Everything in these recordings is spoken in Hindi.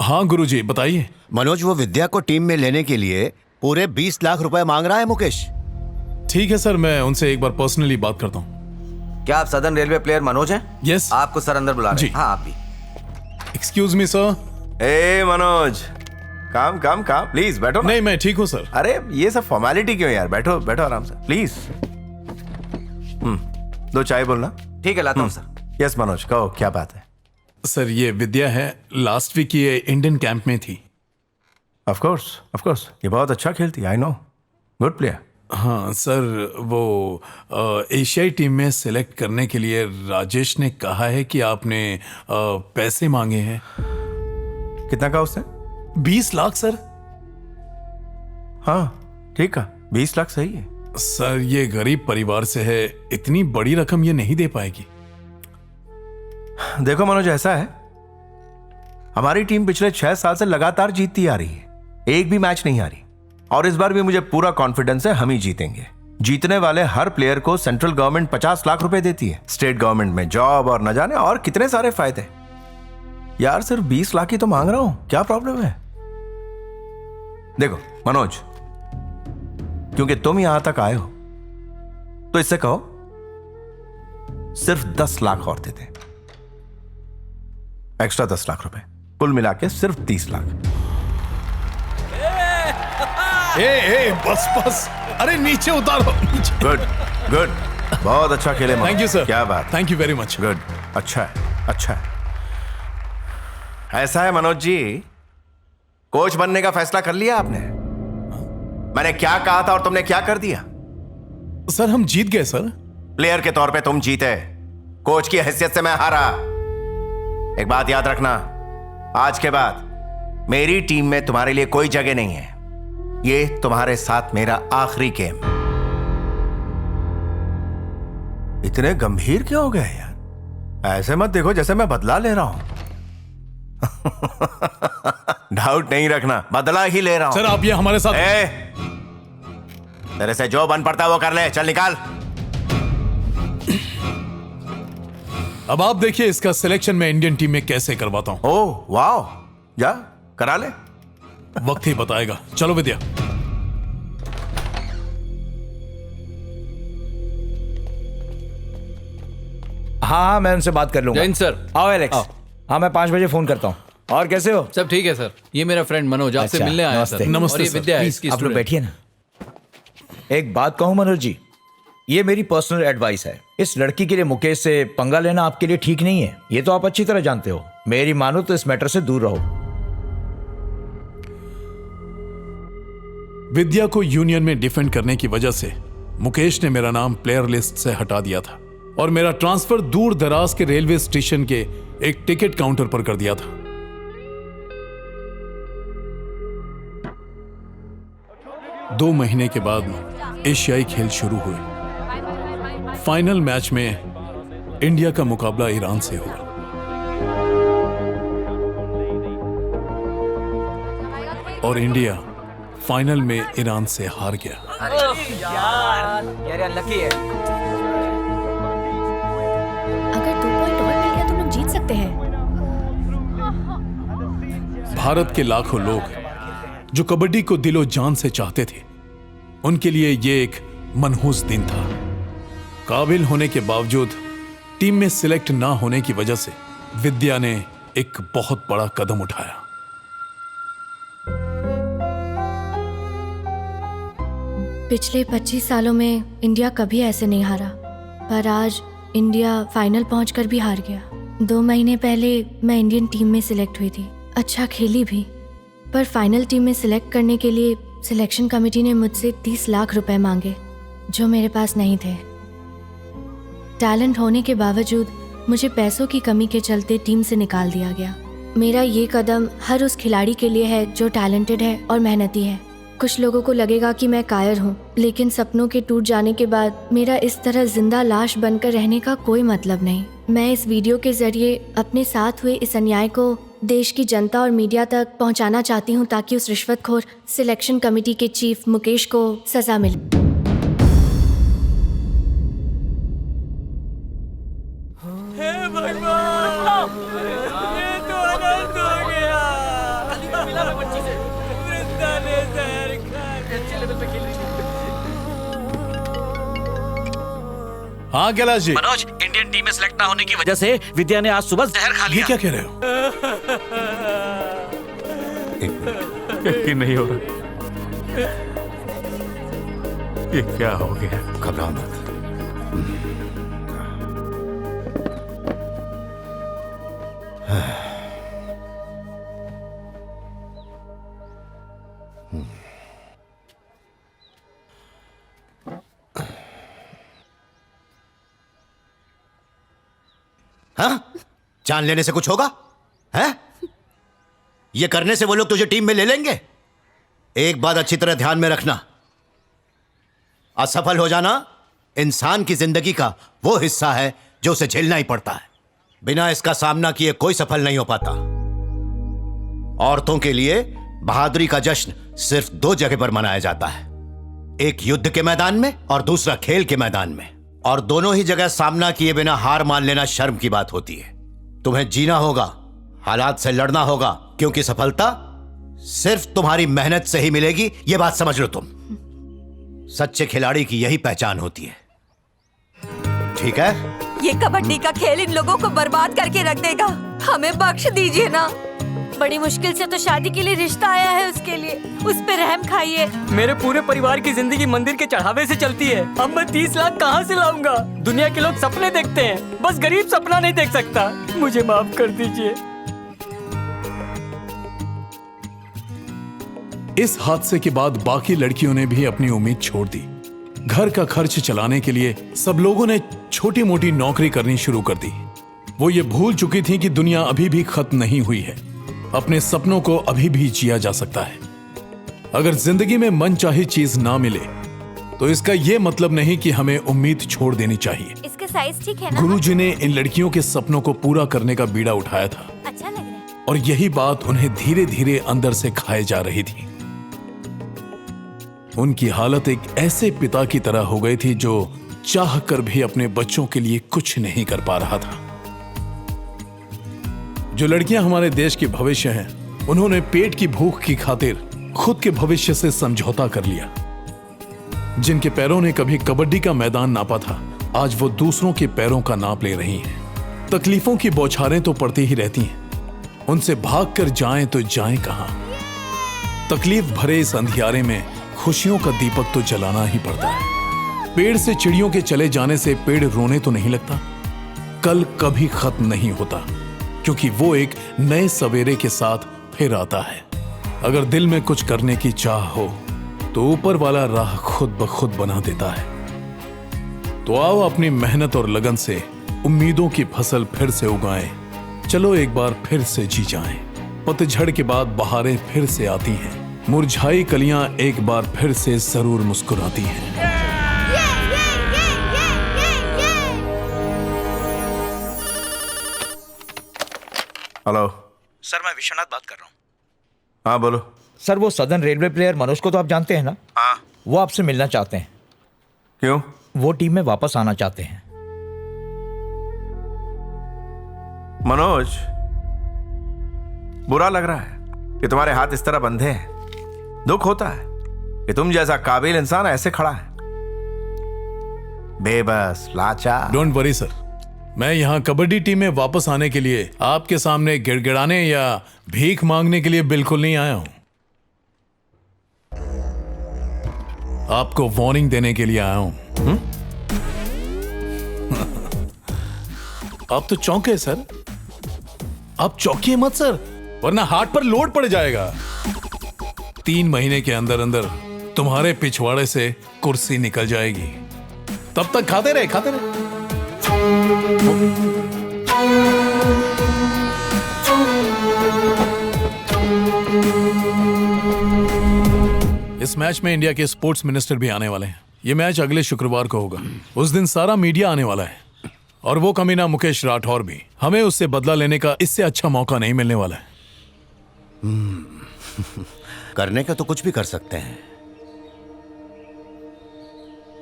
हाँ गुरुजी, बताइए। मनोज, वो विद्या को टीम में लेने के लिए पूरे 20 लाख रुपए मांग रहा है मुकेश। ठीक है सर, मैं उनसे एक बार पर्सनली बात करता हूँ। क्या आप सदर्न रेलवे प्लेयर मनोज हैं? यस। आपको सर अंदर बुला रहे हैं। हाँ, आप भी। Excuse me sir. ए मनोज, काम काम काम, प्लीज बैठो ना। नहीं, मैं ठीक हूँ सर। अरे ये सब फॉर्मेलिटी क्यों यार, बैठो बैठो आराम से प्लीज। 2 चाय बोलना। ठीक है, लाता हूँ सर। यस मनोज, कहो क्या बात है। सर ये विद्या है, लास्ट वीक ये इंडियन कैंप में थी। ऑफ कोर्स, ये बहुत अच्छा खेलती है, आई नो, गुड प्लेयर। हाँ सर, वो एशियाई टीम में सिलेक्ट करने के लिए राजेश ने कहा है कि आपने पैसे मांगे हैं। कितना कहा उसने? 20 लाख सर। हाँ ठीक है, 20 लाख सही है। सर ये गरीब परिवार से है, इतनी बड़ी रकम ये नहीं दे पाएगी। देखो मनोज, ऐसा है, हमारी टीम पिछले 6 साल से लगातार जीतती आ रही है, एक भी मैच नहीं हारी, और इस बार भी मुझे पूरा कॉन्फिडेंस है हम ही जीतेंगे। जीतने वाले हर प्लेयर को सेंट्रल गवर्नमेंट 50 लाख रुपए देती है, स्टेट गवर्नमेंट में जॉब और न जाने और कितने सारे फायदे। यार सिर्फ 20 लाख ही तो मांग रहा हूं, क्या प्रॉब्लम है? देखो मनोज, क्योंकि तुम यहां तक आए हो तो इससे कहो सिर्फ 10 लाख और दे दे, एक्स्ट्रा 10 लाख रुपए, कुल मिला के सिर्फ 30 लाख। बस, अरे नीचे उतारो। गुड, बहुत अच्छा खेले। Thank you sir. क्या बात, thank you very much. Good, अच्छा है। ऐसा है मनोज जी, कोच बनने का फैसला कर लिया आपने? मैंने क्या कहा था और तुमने क्या कर दिया? सर हम जीत गए सर। प्लेयर के तौर पे तुम जीते, कोच की हैसियत से मैं हारा। एक बात याद रखना, आज के बाद मेरी टीम में तुम्हारे लिए कोई जगह नहीं है, ये तुम्हारे साथ मेरा आखिरी गेम। इतने गंभीर क्यों हो गए यार? ऐसे मत देखो जैसे मैं बदला ले रहा हूं। डाउट नहीं रखना, बदला ही ले रहा हूं। सर आप ये हमारे साथ। तेरे से जो बन पड़ता है वो कर ले, चल निकाल। अब आप देखिए इसका सिलेक्शन मैं इंडियन टीम में कैसे करवाता हूं। ओह वाह, जा करा ले, वक्त ही बताएगा। चलो विद्या। हाँ, मैं उनसे बात कर लूंगा। जैन सर। आओ एलेक्स। हाँ, मैं 5 बजे फोन करता हूँ। और कैसे हो? सब ठीक है सर। ये मेरा फ्रेंड मनोज आपसे मिलने आया सर। नमस्ते और ये विद्या है, इसकी आप लोग स्टूडेंट। बैठिए ना। एक बात कहूँ मनोज जी, ये मेरी पर्सनल एडवाइस है, इस लड़की के लिए मुकेश से पंगा लेना आपके लिए ठीक नहीं है, ये तो आप अच्छी तरह जानते हो। मेरी मानो तो इस मैटर से दूर रहो। विद्या को यूनियन में डिफेंड करने की वजह से मुकेश ने मेरा नाम प्लेयर लिस्ट से हटा दिया था और मेरा ट्रांसफर दूर दराज के रेलवे स्टेशन के एक टिकट काउंटर पर कर दिया था। दो महीने के बाद एशियाई खेल शुरू हुए। फाइनल मैच में इंडिया का मुकाबला ईरान से हुआ। और इंडिया फाइनल में ईरान से हार गया। यार लकी है। अगर 2 पॉइंट और मिल गया तो लोग जीत सकते हैं। भारत के लाखों लोग जो कबड्डी को दिलो जान से चाहते थे, उनके लिए ये एक मनहूस दिन था। काबिल होने के बावजूद टीम में सिलेक्ट ना होने की वजह से विद्या ने एक बहुत बड़ा कदम उठाया। पिछले 25 सालों में इंडिया कभी ऐसे नहीं हारा, पर आज इंडिया फाइनल पहुंचकर भी हार गया। 2 महीने पहले मैं इंडियन टीम में सिलेक्ट हुई थी, अच्छा खेली भी, पर फाइनल टीम में सिलेक्ट करने के लिए सिलेक्शन कमेटी ने मुझसे 30 लाख रुपए मांगे, जो मेरे पास नहीं थे। टैलेंट होने के बावजूद मुझे पैसों की कमी के चलते टीम से निकाल दिया गया। मेरा ये कदम हर उस खिलाड़ी के लिए है जो टैलेंटेड है और मेहनती है। कुछ लोगों को लगेगा कि मैं कायर हूँ, लेकिन सपनों के टूट जाने के बाद मेरा इस तरह जिंदा लाश बनकर रहने का कोई मतलब नहीं। मैं इस वीडियो के जरिए अपने साथ हुए इस अन्याय को देश की जनता और मीडिया तक पहुंचाना चाहती हूं, ताकि उस रिश्वतखोर सिलेक्शन कमेटी के चीफ मुकेश को सजा मिले। हाँ कैलाश जी, मनोज, इंडियन टीम में सिलेक्ट ना होने की वजह से विद्या ने आज सुबह जहर खा ये लिया। क्या कह रहे हो? यकीन नहीं हो रहा, ये क्या हो गया? घबराओ मत। हाँ? जान लेने से कुछ होगा? हैं? ये करने से वो लोग तुझे टीम में ले लेंगे? एक बात अच्छी तरह ध्यान में रखना, असफल हो जाना इंसान की जिंदगी का वो हिस्सा है जो उसे झेलना ही पड़ता है। बिना इसका सामना किए कोई सफल नहीं हो पाता। औरतों के लिए बहादुरी का जश्न सिर्फ 2 जगह पर मनाया जाता है, एक युद्ध के मैदान में और दूसरा खेल के मैदान में। और दोनों ही जगह सामना किए बिना हार मान लेना शर्म की बात होती है। तुम्हें जीना होगा, हालात से लड़ना होगा, क्योंकि सफलता सिर्फ तुम्हारी मेहनत से ही मिलेगी, यह बात समझ लो तुम। सच्चे खिलाड़ी की यही पहचान होती है, ठीक है? ये कबड्डी का खेल इन लोगों को बर्बाद करके रख देगा। हमें बख्श दीजिए ना। बड़ी मुश्किल से तो शादी के लिए रिश्ता आया है, उसके लिए उस पे रहम खाइए। मेरे पूरे परिवार की जिंदगी मंदिर के चढ़ावे से चलती है। अब मैं 30 लाख कहाँ से लाऊंगा? दुनिया के लोग सपने देखते हैं, बस गरीब सपना नहीं देख सकता। मुझे माफ कर दीजिए। इस हादसे के बाद बाकी लड़कियों ने भी अपनी उम्मीद छोड़ दी। घर का खर्च चलाने के लिए सब लोगों ने छोटी मोटी नौकरी करनी शुरू कर दी। वो ये भूल चुकी थी कि दुनिया अभी भी खत्म नहीं हुई है, अपने सपनों को अभी भी जिया जा सकता है। अगर जिंदगी में मनचाही चीज ना मिले तो इसका यह मतलब नहीं कि हमें उम्मीद छोड़ देनी चाहिए। इसका साइज ठीक है ना? गुरुजी ने इन लड़कियों के सपनों को पूरा करने का बीड़ा उठाया था, अच्छा लग रहा है। और यही बात उन्हें धीरे धीरे अंदर से खाए जा रही थी। उनकी हालत एक ऐसे पिता की तरह हो गई थी जो चाह कर भी अपने बच्चों के लिए कुछ नहीं कर पा रहा था। जो लड़कियां हमारे देश के भविष्य हैं, उन्होंने पेट की भूख की खातिर खुद के भविष्य से समझौता कर लिया। जिनके पैरों ने कभी कबड्डी का मैदान नापा था, आज वो दूसरों के पैरों का नाप ले रही हैं। तकलीफों की बौछारें तो पड़ती ही रहती हैं, उनसे भाग कर जाएं तो जाएं कहां। तकलीफ भरे इस अंधियारे में खुशियों का दीपक तो जलाना ही पड़ता है। पेड़ से चिड़ियों के चले जाने से पेड़ रोने तो नहीं लगता। कल कभी खत्म नहीं होता, क्योंकि वो एक नए सवेरे के साथ फिर आता है। अगर दिल में कुछ करने की चाह हो तो ऊपर वाला राह खुद ब खुद बना देता है। तो आओ अपनी मेहनत और लगन से उम्मीदों की फसल फिर से उगाएं। चलो एक बार फिर से जी जाएं। पतझड़ के बाद बहारें फिर से आती हैं, मुरझाई कलियां एक बार फिर से जरूर मुस्कुराती हैं। हेलो सर, मैं विश्वनाथ बात कर रहा हूँ। हाँ बोलो। सर, वो सदर्न रेलवे प्लेयर मनोज को तो आप जानते हैं ना? हाँ। वो आपसे मिलना चाहते हैं। क्यों? वो टीम में वापस आना चाहते हैं। मनोज, बुरा लग रहा है कि तुम्हारे हाथ इस तरह बंधे हैं। दुख होता है कि तुम जैसा काबिल इंसान ऐसे खड़ा है, बेबस, लाचार। डोंट वरी सर, मैं यहाँ कबड्डी टीम में वापस आने के लिए आपके सामने गिड़गिड़ाने या भीख मांगने के लिए बिल्कुल नहीं आया हूं। आपको वार्निंग देने के लिए आया हूं। आप तो चौंके सर। आप चौंकिए मत सर, वरना हार्ट पर लोड पड़ जाएगा। 3 महीने के अंदर अंदर तुम्हारे पिछवाड़े से कुर्सी निकल जाएगी। तब तक खाते रहे खाते रहे। इस मैच में इंडिया के स्पोर्ट्स मिनिस्टर भी आने वाले हैं। ये मैच अगले शुक्रवार को होगा। उस दिन सारा मीडिया आने वाला है, और वो कमीना मुकेश राठौर भी। हमें उससे बदला लेने का इससे अच्छा मौका नहीं मिलने वाला है। करने का तो कुछ भी कर सकते हैं,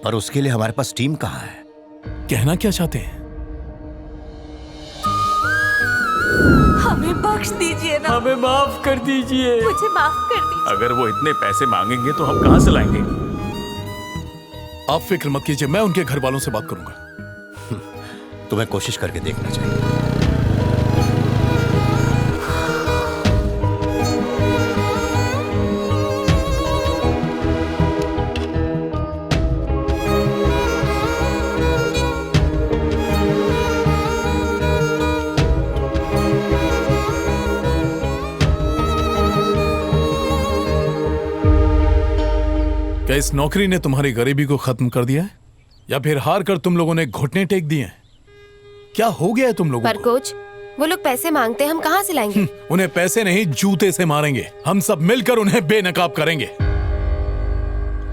पर उसके लिए हमारे पास टीम कहां है? कहना क्या चाहते हैं? हमें बख्श दीजिए ना। हमें माफ कर दीजिए। मुझे माफ कर दीजिए। अगर वो इतने पैसे मांगेंगे तो हम कहां से लाएंगे? आप फिक्र मत कीजिए, मैं उनके घर वालों से बात करूंगा। तुम्हें कोशिश करके देखना चाहिए। क्या इस नौकरी ने तुम्हारी गरीबी को खत्म कर दिया है, या फिर हार कर तुम लोगों ने घुटने टेक दिए हैं? क्या हो गया है तुम लोगों पर कोच, वो लोग पैसे मांगते हैं, हम कहाँ से लाएंगे? उन्हें पैसे नहीं, जूते से मारेंगे। हम सब मिलकर उन्हें बेनकाब करेंगे।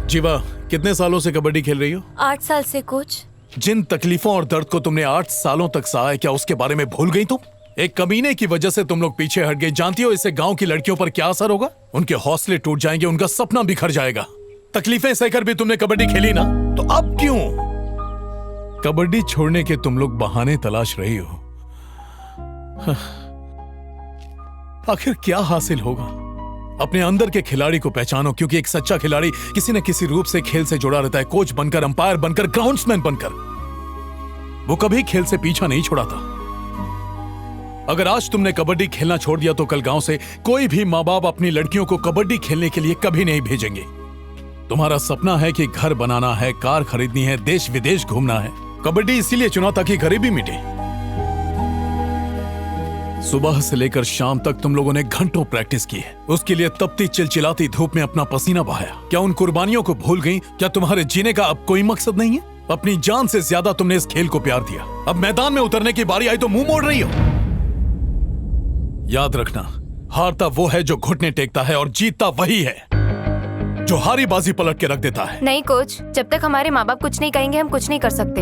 जीवा, कितने सालों से कबड्डी खेल रही हो? 8 साल से कोच। जिन तकलीफों और दर्द को तुमने 8 सालों तक सहा, क्या उसके बारे में भूल गई तुम? एक कमीने की वजह से तुम लोग पीछे हट गए। जानती हो इससे गांव की लड़कियों पर क्या असर होगा? उनके हौसले टूट जाएंगे, उनका सपना बिखर जाएगा। तकलीफें सहकर भी तुमने कबड्डी खेली ना, तो अब क्यों कबड्डी छोड़ने के तुम लोग बहाने तलाश रही हो? आखिर क्या हासिल होगा? अपने अंदर के खिलाड़ी को पहचानो, क्योंकि एक सच्चा खिलाड़ी किसी न किसी रूप से खेल से जुड़ा रहता है। कोच बनकर, अंपायर बनकर, ग्राउंड्समैन बनकर। वो कभी खेल से पीछा नहीं छुड़ाता। अगर आज तुमने कबड्डी खेलना छोड़ दिया तो कल गांव से कोई भी माँ बाप अपनी लड़कियों को कबड्डी खेलने के लिए कभी नहीं भेजेंगे। तुम्हारा सपना है कि घर बनाना है, कार खरीदनी है, देश विदेश घूमना है। कबड्डी इसीलिए चुना ताकि गरीबी मिटे। सुबह से लेकर शाम तक तुम लोगों ने घंटों प्रैक्टिस की है। उसके लिए तपती चिलचिलाती धूप में अपना पसीना बहाया। क्या उन कुर्बानियों को भूल गई? क्या तुम्हारे जीने का अब कोई मकसद नहीं है? अपनी जान से ज्यादा तुमने इस खेल को प्यार दिया। अब मैदान में उतरने की बारी आई तो मुंह मोड़ रही हो। याद रखना, हारता वो है जो घुटने टेकता है, और जीतता वही है जो हारी बाजी पलट के रख देता है। नहीं कोच, जब तक हमारे माँ बाप कुछ नहीं कहेंगे हम कुछ नहीं कर सकते।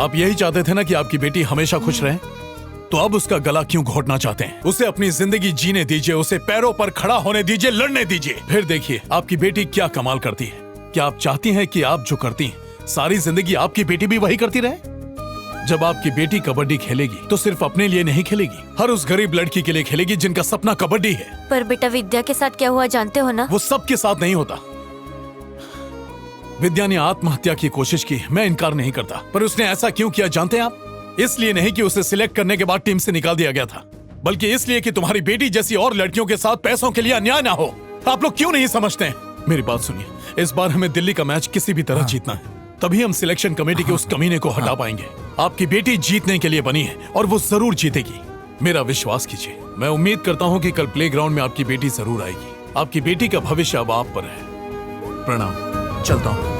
आप यही चाहते थे ना कि आपकी बेटी हमेशा खुश रहे, तो अब उसका गला क्यों घोटना चाहते हैं? उसे अपनी जिंदगी जीने दीजिए, उसे पैरों पर खड़ा होने दीजिए, लड़ने दीजिए। फिर देखिए आपकी बेटी क्या कमाल करती है। क्या आप चाहती हैं कि आप जो करती हैं सारी जिंदगी आपकी बेटी भी वही करती रहे? जब आपकी बेटी कबड्डी खेलेगी तो सिर्फ अपने लिए नहीं खेलेगी, हर उस गरीब लड़की के लिए खेलेगी जिनका सपना कबड्डी है। पर बेटा विद्या के साथ क्या हुआ जानते हो ना? वो सबके साथ नहीं होता। विद्या ने आत्महत्या की कोशिश की, मैं इनकार नहीं करता, पर उसने ऐसा क्यों किया जानते हैं आप? इसलिए नहीं कि उसे सिलेक्ट करने के बाद टीम से निकाल दिया गया था, बल्कि इसलिए कि तुम्हारी बेटी जैसी और लड़कियों के साथ पैसों के लिए अन्याय ना हो। आप लोग क्यों नहीं समझते हैं? मेरी बात सुनिए, इस बार हमें दिल्ली का मैच किसी भी तरह जीतना है, तभी हम सिलेक्शन कमेटी के उस कमीने को हटा पाएंगे। आपकी बेटी जीतने के लिए बनी है और वो जरूर जीतेगी, मेरा विश्वास कीजिए। मैं उम्मीद करता हूँ कि कल प्लेग्राउंड में आपकी बेटी जरूर आएगी। आपकी बेटी का भविष्य अब आप पर है। प्रणाम, चलता हूँ।